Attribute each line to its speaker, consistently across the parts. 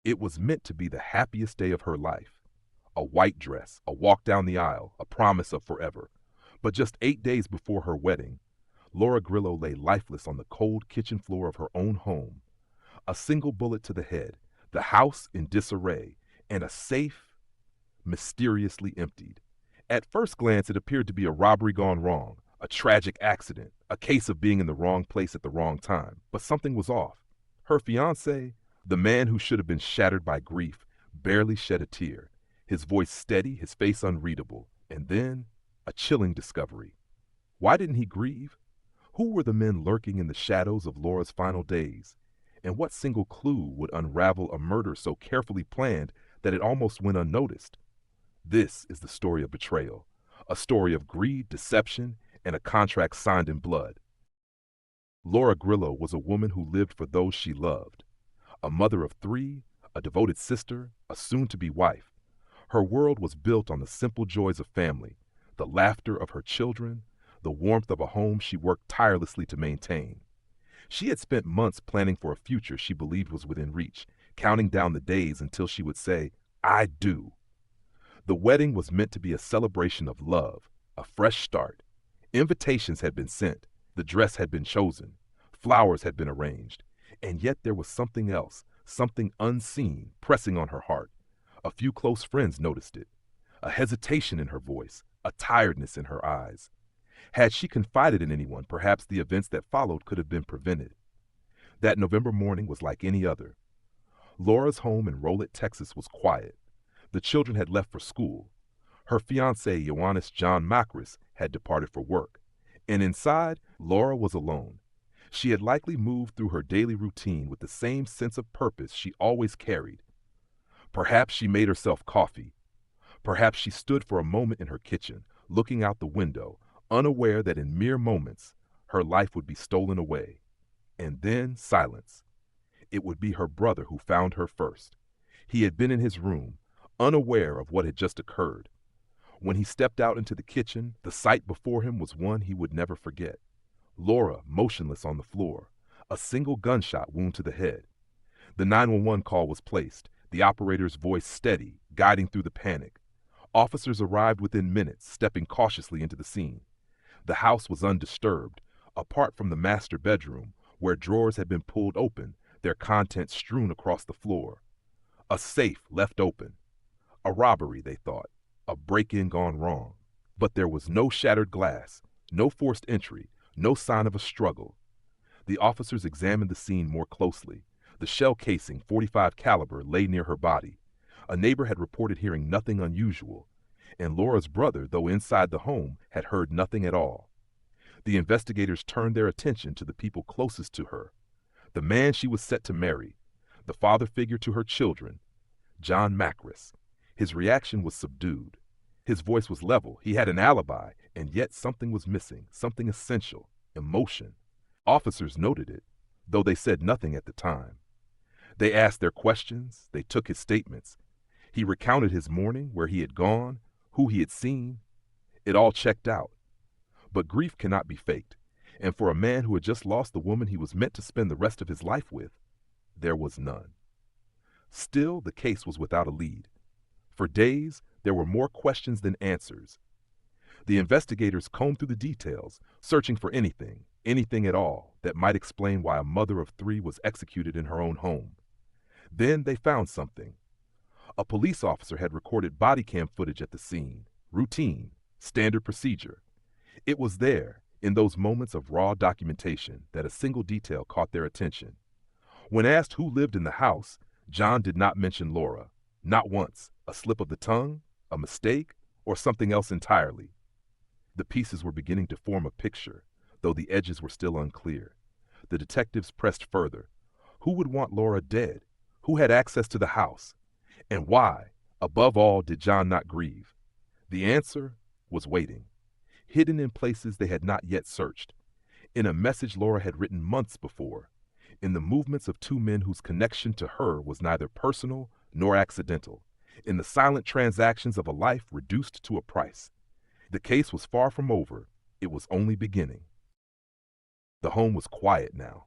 Speaker 1: It was meant to be the happiest day of her life. A white dress, a walk down the aisle, a promise of forever. But just 8 days before her wedding, Laura Grillo lay lifeless on the cold kitchen floor of her own home. A single bullet to the head, the house in disarray, and a safe mysteriously emptied. At first glance, it appeared to be a robbery gone wrong, a tragic accident, a case of being in the wrong place at the wrong time. But something was off. Her fiancé, the man who should have been shattered by grief, barely shed a tear, his voice steady, his face unreadable. And then, a chilling discovery. Why didn't he grieve? Who were the men lurking in the shadows of Laura's final days? And what single clue would unravel a murder so carefully planned that it almost went unnoticed? This is the story of betrayal, a story of greed, deception, and a contract signed in blood. Laura Grillo was a woman who lived for those she loved. A mother of 3, a devoted sister, a soon-to-be wife. Her world was built on the simple joys of family, the laughter of her children, the warmth of a home she worked tirelessly to maintain. She had spent months planning for a future she believed was within reach, counting down the days until she would say, "I do." The wedding was meant to be a celebration of love, a fresh start. Invitations had been sent, the dress had been chosen, flowers had been arranged, and yet there was something else, something unseen, pressing on her heart. A few close friends noticed it, a hesitation in her voice, a tiredness in her eyes. Had she confided in anyone, perhaps the events that followed could have been prevented. That November morning was like any other. Laura's home in Rolette, Texas was quiet. The children had left for school. Her fiancé, John Makris, had departed for work. And inside, Laura was alone. She had likely moved through her daily routine with the same sense of purpose she always carried. Perhaps she made herself coffee. Perhaps she stood for a moment in her kitchen, looking out the window, unaware that in mere moments, her life would be stolen away. And then silence. It would be her brother who found her first. He had been in his room, unaware of what had just occurred. When he stepped out into the kitchen, the sight before him was one he would never forget. Laura motionless on the floor, a single gunshot wound to the head. The 911 call was placed, the operator's voice steady, guiding through the panic. Officers arrived within minutes, stepping cautiously into the scene. The house was undisturbed, apart from the master bedroom, where drawers had been pulled open, their contents strewn across the floor. A safe left open. A robbery, they thought, a break-in gone wrong. But there was no shattered glass, no forced entry, no sign of a struggle. The officers examined the scene more closely. The shell casing, .45 caliber, lay near her body. A neighbor had reported hearing nothing unusual, and Laura's brother, though inside the home, had heard nothing at all. The investigators turned their attention to the people closest to her, the man she was set to marry, the father figure to her children, John Makris. His reaction was subdued. His voice was level. He had an alibi, and yet something was missing, something essential, emotion. Officers noted it, though they said nothing at the time. They asked their questions, they took his statements. He recounted his morning, where he had gone, who he had seen. It all checked out. But grief cannot be faked, and for a man who had just lost the woman he was meant to spend the rest of his life with, there was none. Still, the case was without a lead. For days, there were more questions than answers. The investigators combed through the details, searching for anything, anything at all, that might explain why a mother of 3 was executed in her own home. Then they found something. A police officer had recorded body cam footage at the scene. Routine, standard procedure. It was there, in those moments of raw documentation, that a single detail caught their attention. When asked who lived in the house, John did not mention Laura. Not once. A slip of the tongue, a mistake, or something else entirely. The pieces were beginning to form a picture, though the edges were still unclear. The detectives pressed further. Who would want Laura dead? Who had access to the house? And why, above all, did John not grieve? The answer was waiting, hidden in places they had not yet searched, in a message Laura had written months before, in the movements of 2 men whose connection to her was neither personal nor accidental, in the silent transactions of a life reduced to a price. The case was far from over. It was only beginning. The home was quiet now.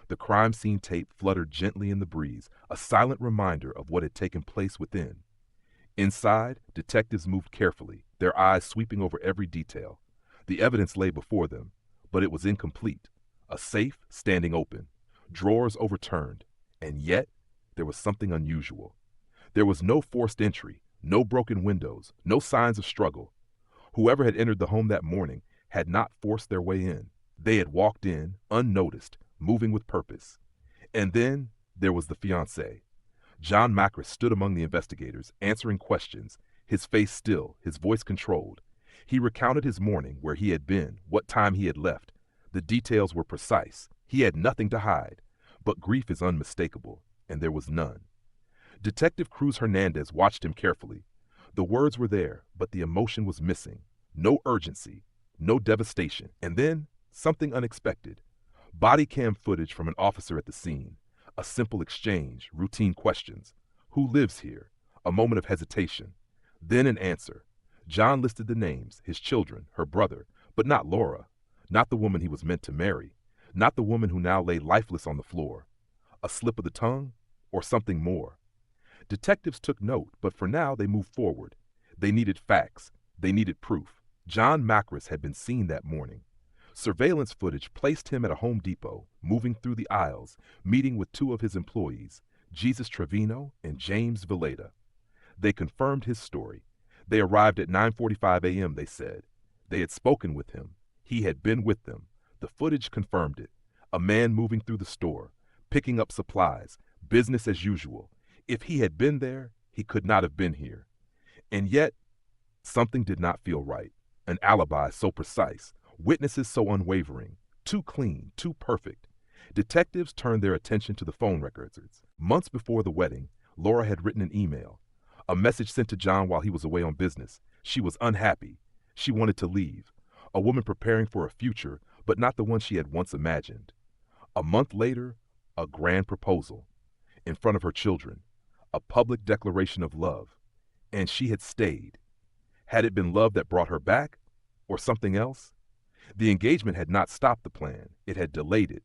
Speaker 1: The crime scene tape fluttered gently in the breeze, a silent reminder of what had taken place within. Inside, detectives moved carefully, their eyes sweeping over every detail. The evidence lay before them, but it was incomplete. A safe standing open, drawers overturned, and yet there was something unusual. There was no forced entry, no broken windows, no signs of struggle. Whoever had entered the home that morning had not forced their way in. They had walked in, unnoticed, moving with purpose. And then there was the fiancé. John Makris stood among the investigators, answering questions, his face still, his voice controlled. He recounted his morning, where he had been, what time he had left. The details were precise. He had nothing to hide. But grief is unmistakable, and there was none. Detective Cruz Hernandez watched him carefully. The words were there, but the emotion was missing. No urgency, no devastation, and then something unexpected. Body cam footage from an officer at the scene. A simple exchange, routine questions. Who lives here? A moment of hesitation. Then an answer. John listed the names, his children, her brother, but not Laura. Not the woman he was meant to marry. Not the woman who now lay lifeless on the floor. A slip of the tongue, or something more. Detectives took note, but for now they moved forward. They needed facts. They needed proof. John Makris had been seen that morning. Surveillance footage placed him at a Home Depot, moving through the aisles, meeting with two of his employees, Jesus Trevino and James Villeda. They confirmed his story. They arrived at 9:45 a.m., they said. They had spoken with him. He had been with them. The footage confirmed it. A man moving through the store, picking up supplies, business as usual. If he had been there, he could not have been here. And yet, something did not feel right. An alibi so precise, witnesses so unwavering, too clean, too perfect. Detectives turned their attention to the phone records. Months before the wedding, Laura had written an email, a message sent to John while he was away on business. She was unhappy. She wanted to leave. A woman preparing for a future, but not the one she had once imagined. A month later, a grand proposal. In front of her children. A public declaration of love. And she had stayed. Had it been love that brought her back? Or something else? The engagement had not stopped the plan. It had delayed it.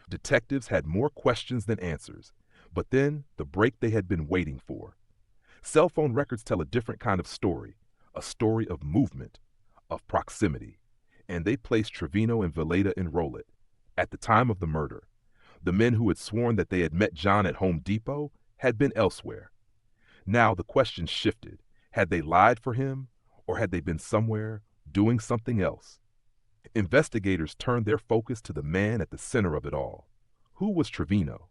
Speaker 1: Detectives had more questions than answers. But then, the break they had been waiting for. Cell phone records tell a different kind of story. A story of movement, of proximity. And they placed Trevino and Villeda in Rollet. At the time of the murder, the men who had sworn that they had met John at Home Depot had been elsewhere. Now the question shifted. Had they lied for him, or had they been somewhere doing something else? Investigators turned their focus to the man at the center of it all. Who was Trevino?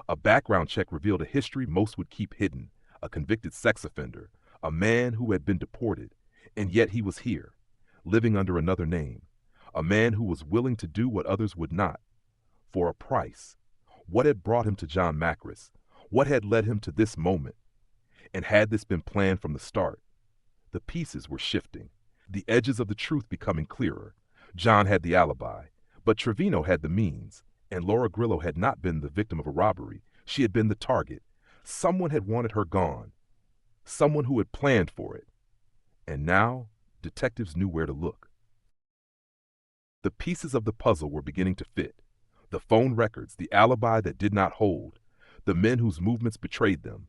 Speaker 1: A background check revealed a history most would keep hidden, a convicted sex offender, a man who had been deported, and yet he was here, living under another name, a man who was willing to do what others would not, for a price. What had brought him to John Makris? What had led him to this moment? And had this been planned from the start? The pieces were shifting, the edges of the truth becoming clearer. John had the alibi, but Trevino had the means, and Laura Grillo had not been the victim of a robbery. She had been the target. Someone had wanted her gone, someone who had planned for it. And now, detectives knew where to look. The pieces of the puzzle were beginning to fit. The phone records, the alibi that did not hold, the men whose movements betrayed them.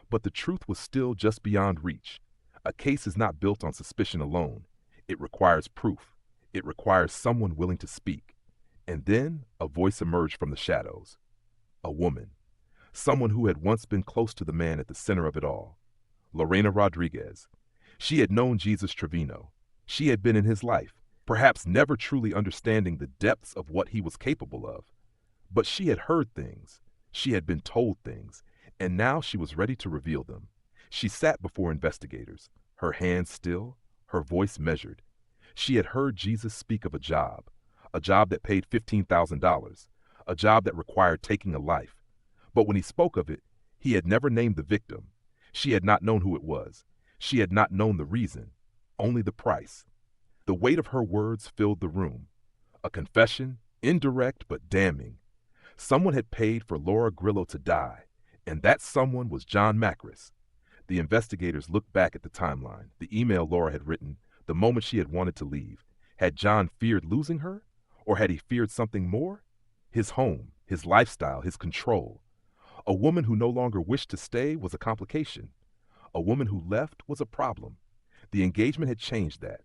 Speaker 1: But the truth was still just beyond reach. A case is not built on suspicion alone. It requires proof. It requires someone willing to speak. And then a voice emerged from the shadows. A woman. Someone who had once been close to the man at the center of it all. Lorena Rodriguez. She had known Jesus Trevino. She had been in his life, perhaps never truly understanding the depths of what he was capable of. But she had heard things. She had been told things. And now she was ready to reveal them. She sat before investigators, her hands still, her voice measured. She had heard Jesus speak of a job that paid $15,000, a job that required taking a life. But when he spoke of it, he had never named the victim. She had not known who it was. She had not known the reason, only the price. The weight of her words filled the room. A confession, indirect but damning. Someone had paid for Laura Grillo to die, and that someone was John Makris. The investigators looked back at the timeline, the email Laura had written, the moment she had wanted to leave. Had John feared losing her? Or had he feared something more? His home, his lifestyle, his control. A woman who no longer wished to stay was a complication. A woman who left was a problem. The engagement had changed that.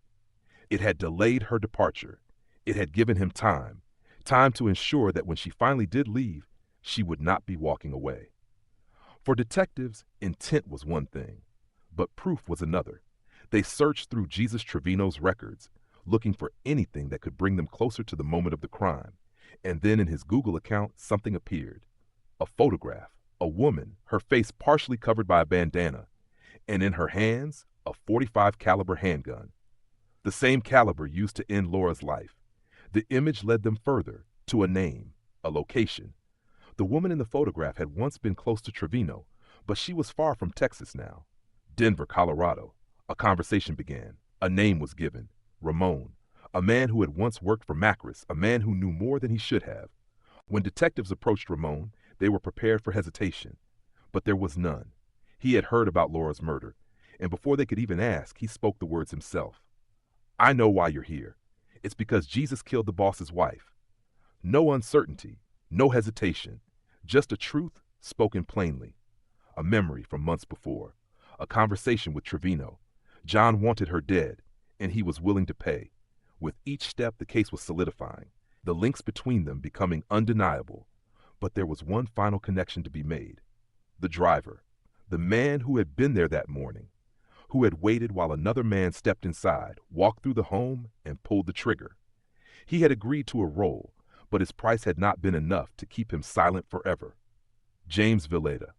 Speaker 1: It had delayed her departure. It had given him time, time to ensure that when she finally did leave, she would not be walking away. For detectives, intent was one thing, but proof was another. They searched through Jesus Trevino's records, looking for anything that could bring them closer to the moment of the crime. And then in his Google account, something appeared. A photograph, a woman, her face partially covered by a bandana, and in her hands, a .45 caliber handgun. The same caliber used to end Laura's life. The image led them further, to a name, a location. The woman in the photograph had once been close to Trevino, but she was far from Texas now. Denver, Colorado. A conversation began. A name was given. Ramon, a man who had once worked for Makris, a man who knew more than he should have. When detectives approached Ramon, they were prepared for hesitation. But there was none. He had heard about Laura's murder, and before they could even ask, he spoke the words himself. I know why you're here. It's because Jesus killed the boss's wife. No uncertainty, no hesitation, just a truth spoken plainly. A memory from months before, a conversation with Trevino. John wanted her dead, and he was willing to pay. With each step, the case was solidifying, the links between them becoming undeniable. But there was one final connection to be made. The driver, the man who had been there that morning, who had waited while another man stepped inside, walked through the home, and pulled the trigger. He had agreed to a role, but his price had not been enough to keep him silent forever. James Villeda.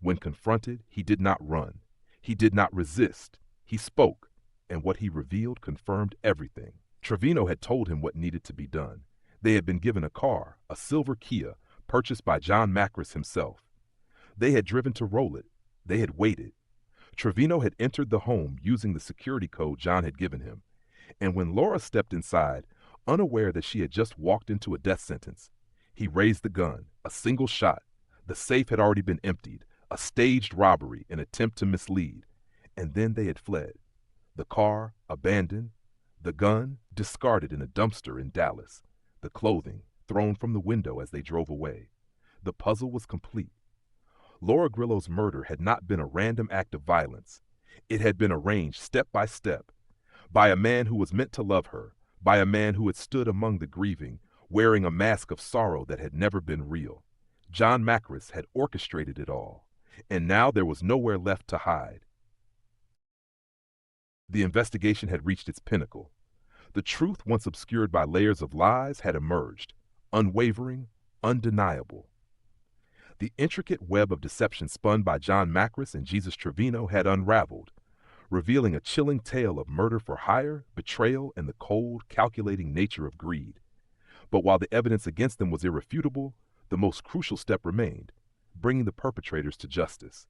Speaker 1: When confronted, he did not run. He did not resist. He spoke, and what he revealed confirmed everything. Trevino had told him what needed to be done. They had been given a car, a silver Kia, purchased by John Makris himself. They had driven to roll it. They had waited. Trevino had entered the home using the security code John had given him. And when Laura stepped inside, unaware that she had just walked into a death sentence, he raised the gun, a single shot. The safe had already been emptied, a staged robbery, an attempt to mislead. And then they had fled. The car, abandoned. The gun, discarded in a dumpster in Dallas. The clothing, thrown from the window as they drove away. The puzzle was complete. Laura Grillo's murder had not been a random act of violence. It had been arranged step by step, by a man who was meant to love her, by a man who had stood among the grieving, wearing a mask of sorrow that had never been real. John Makris had orchestrated it all, and now there was nowhere left to hide. The investigation had reached its pinnacle. The truth, once obscured by layers of lies, had emerged, unwavering, undeniable. The intricate web of deception spun by John Makris and Jesus Trevino had unraveled, revealing a chilling tale of murder for hire, betrayal, and the cold, calculating nature of greed. But while the evidence against them was irrefutable, the most crucial step remained, bringing the perpetrators to justice.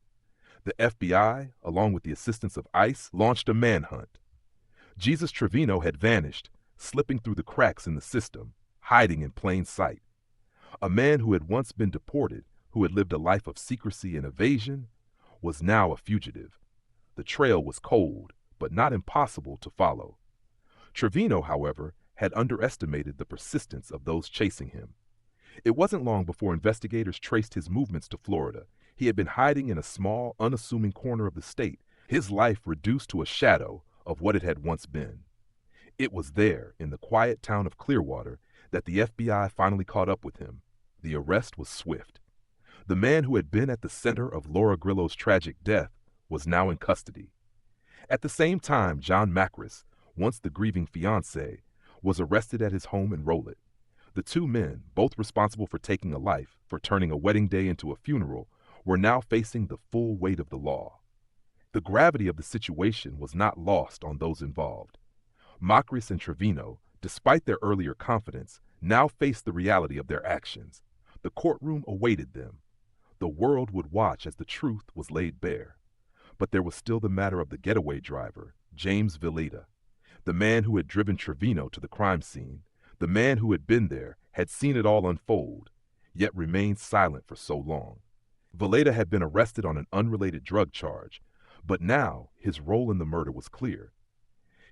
Speaker 1: The FBI, along with the assistance of ICE, launched a manhunt. Jesus Trevino had vanished, slipping through the cracks in the system, hiding in plain sight. A man who had once been deported, who had lived a life of secrecy and evasion, was now a fugitive. The trail was cold, but not impossible to follow. Trevino, however, had underestimated the persistence of those chasing him. It wasn't long before investigators traced his movements to Florida. He had been hiding in a small, unassuming corner of the state, his life reduced to a shadow of what it had once been. It was there, in the quiet town of Clearwater, that the FBI finally caught up with him. The arrest was swift. The man who had been at the center of Laura Grillo's tragic death was now in custody. At the same time, John Makris, once the grieving fiancé, was arrested at his home in Rolett. The two men, both responsible for taking a life, for turning a wedding day into a funeral, were now facing the full weight of the law. The gravity of the situation was not lost on those involved. Makris and Trevino, despite their earlier confidence, now faced the reality of their actions. The courtroom awaited them. The world would watch as the truth was laid bare. But there was still the matter of the getaway driver, James Villeda, the man who had driven Trevino to the crime scene, the man who had been there, had seen it all unfold, yet remained silent for so long. Villeda had been arrested on an unrelated drug charge, but now his role in the murder was clear.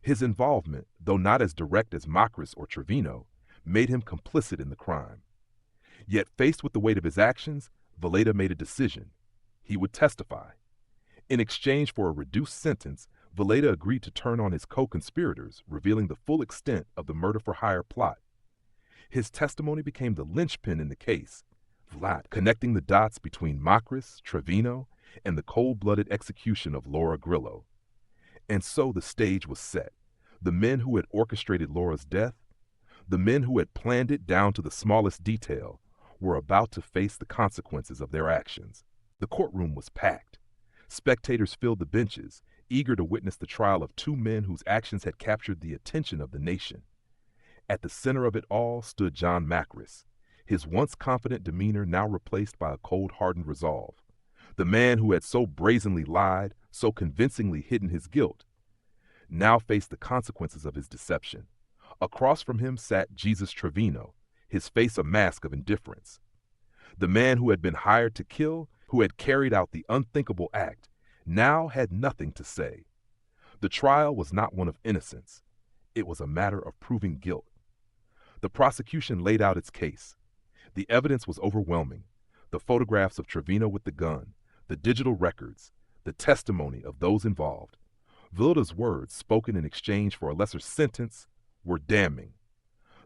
Speaker 1: His involvement, though not as direct as Makris or Trevino, made him complicit in the crime. Yet faced with the weight of his actions, Villeda made a decision. He would testify. In exchange for a reduced sentence, Villeda agreed to turn on his co-conspirators, revealing the full extent of the murder-for-hire plot. His testimony became the linchpin in the case, connecting the dots between Makris, Trevino, and the cold-blooded execution of Laura Grillo. And so the stage was set. The men who had orchestrated Laura's death, the men who had planned it down to the smallest detail, were about to face the consequences of their actions. The courtroom was packed. Spectators filled the benches, eager to witness the trial of two men whose actions had captured the attention of the nation. At the center of it all stood John Makris, his once confident demeanor now replaced by a cold-hardened resolve. The man who had so brazenly lied, so convincingly hidden his guilt, now faced the consequences of his deception. Across from him sat Jesus Trevino, his face a mask of indifference. The man who had been hired to kill, who had carried out the unthinkable act, now had nothing to say. The trial was not one of innocence. It was a matter of proving guilt. The prosecution laid out its case. The evidence was overwhelming. The photographs of Trevino with the gun, the digital records, the testimony of those involved. Villeda's words, spoken in exchange for a lesser sentence, were damning.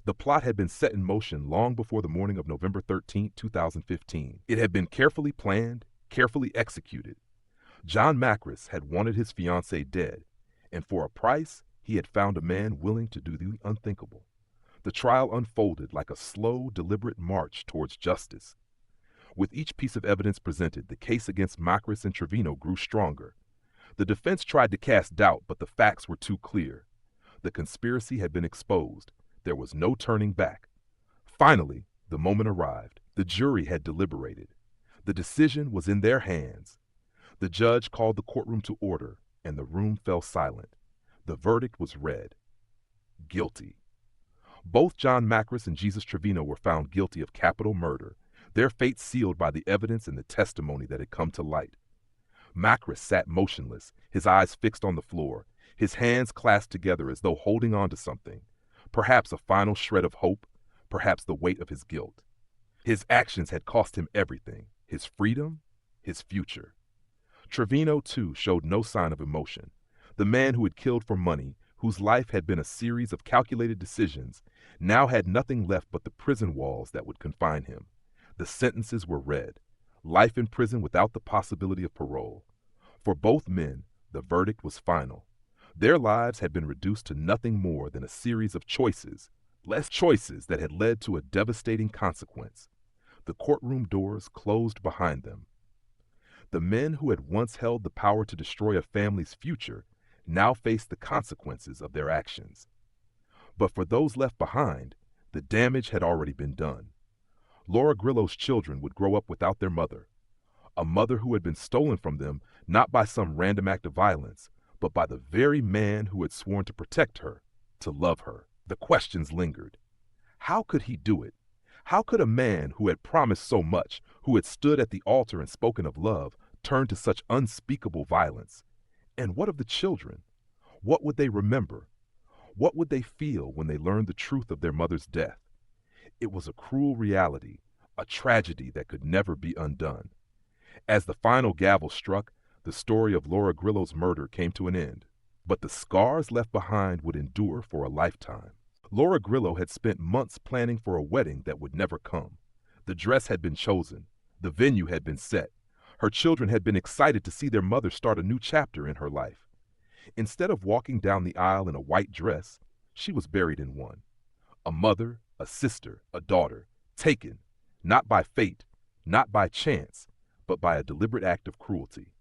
Speaker 1: The plot had been set in motion long before the morning of November 13, 2015. It had been carefully planned, carefully executed. John Makris had wanted his fiancée dead, and for a price, he had found a man willing to do the unthinkable. The trial unfolded like a slow, deliberate march towards justice. With each piece of evidence presented, the case against Makris and Trevino grew stronger. The defense tried to cast doubt, but the facts were too clear. The conspiracy had been exposed. There was no turning back. Finally, the moment arrived. The jury had deliberated. The decision was in their hands. The judge called the courtroom to order, and the room fell silent. The verdict was read. Guilty. Both John Makris and Jesus Trevino were found guilty of capital murder, their fate sealed by the evidence and the testimony that had come to light. Makris sat motionless, his eyes fixed on the floor, his hands clasped together as though holding on to something, perhaps a final shred of hope, perhaps the weight of his guilt. His actions had cost him everything, his freedom, his future. Trevino, too, showed no sign of emotion. The man who had killed for money, whose life had been a series of calculated decisions, now had nothing left but the prison walls that would confine him. The sentences were read. Life in prison without the possibility of parole. For both men, the verdict was final. Their lives had been reduced to nothing more than a series of choices, less choices that had led to a devastating consequence. The courtroom doors closed behind them. The men who had once held the power to destroy a family's future now faced the consequences of their actions. But for those left behind, the damage had already been done. Laura Grillo's children would grow up without their mother, a mother who had been stolen from them not by some random act of violence, but by the very man who had sworn to protect her, to love her. The questions lingered. How could he do it? How could a man who had promised so much, who had stood at the altar and spoken of love, turn to such unspeakable violence? And what of the children? What would they remember? What would they feel when they learned the truth of their mother's death? It was a cruel reality, a tragedy that could never be undone. As the final gavel struck, the story of Laura Grillo's murder came to an end, but the scars left behind would endure for a lifetime. Laura Grillo had spent months planning for a wedding that would never come. The dress had been chosen. The venue had been set. Her children had been excited to see their mother start a new chapter in her life. Instead of walking down the aisle in a white dress, she was buried in one. A mother, a sister, a daughter, taken, not by fate, not by chance, but by a deliberate act of cruelty.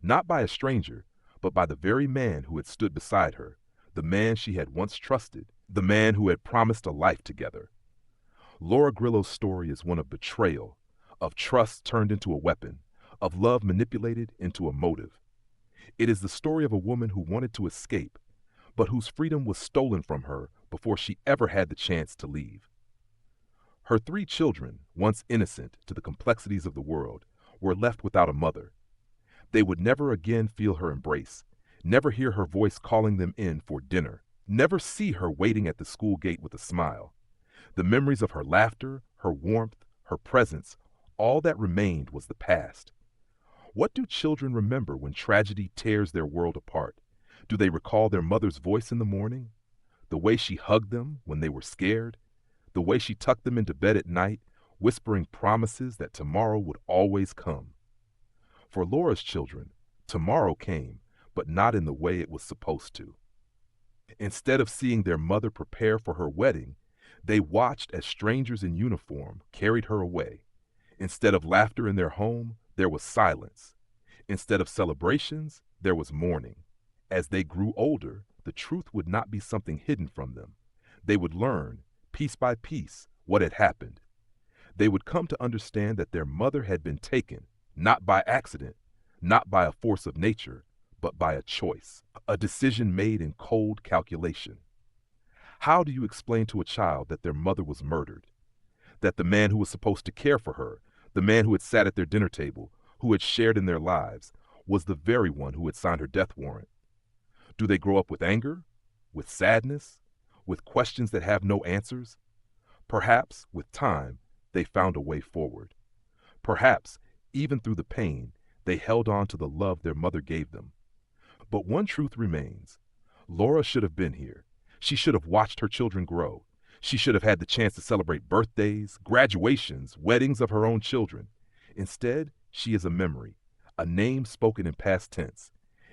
Speaker 1: Not by a stranger, but by the very man who had stood beside her, the man she had once trusted, the man who had promised a life together. Laura Grillo's story is one of betrayal, of trust turned into a weapon, of love manipulated into a motive. It is the story of a woman who wanted to escape, but whose freedom was stolen from her before she ever had the chance to leave. Her 3 children, once innocent to the complexities of the world, were left without a mother. They would never again feel her embrace, never hear her voice calling them in for dinner, never see her waiting at the school gate with a smile. The memories of her laughter, her warmth, her presence, all that remained was the past. What do children remember when tragedy tears their world apart? Do they recall their mother's voice in the morning? The way she hugged them when they were scared? The way she tucked them into bed at night, whispering promises that tomorrow would always come? For Laura's children, tomorrow came, but not in the way it was supposed to. Instead of seeing their mother prepare for her wedding, they watched as strangers in uniform carried her away. Instead of laughter in their home, there was silence. Instead of celebrations, there was mourning. As they grew older, the truth would not be something hidden from them. They would learn, piece by piece, what had happened. They would come to understand that their mother had been taken, not by accident, not by a force of nature, but by a choice, a decision made in cold calculation. How do you explain to a child that their mother was murdered? That the man who was supposed to care for her, the man who had sat at their dinner table, who had shared in their lives, was the very one who had signed her death warrant? Do they grow up with anger, with sadness, with questions that have no answers? Perhaps, with time, they found a way forward. Perhaps, even through the pain, they held on to the love their mother gave them. But one truth remains. Laura should have been here. She should have watched her children grow. She should have had the chance to celebrate birthdays, graduations, weddings of her own children. Instead, she is a memory, a name spoken in past tense,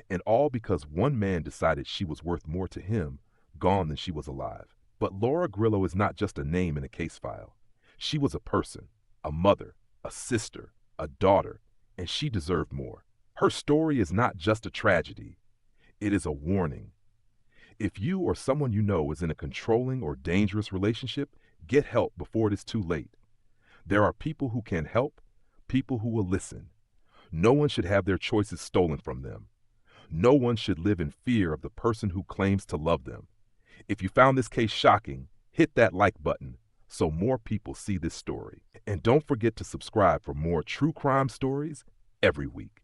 Speaker 1: and all because one man decided she was worth more to him, gone than she was alive. But Laura Grillo is not just a name in a case file. She was a person, a mother, a sister, a daughter, and she deserved more. Her story is not just a tragedy. It is a warning. If you or someone you know is in a controlling or dangerous relationship, get help before it is too late. There are people who can help, people who will listen. No one should have their choices stolen from them. No one should live in fear of the person who claims to love them. If you found this case shocking, hit that like button so more people see this story. And don't forget to subscribe for more true crime stories every week.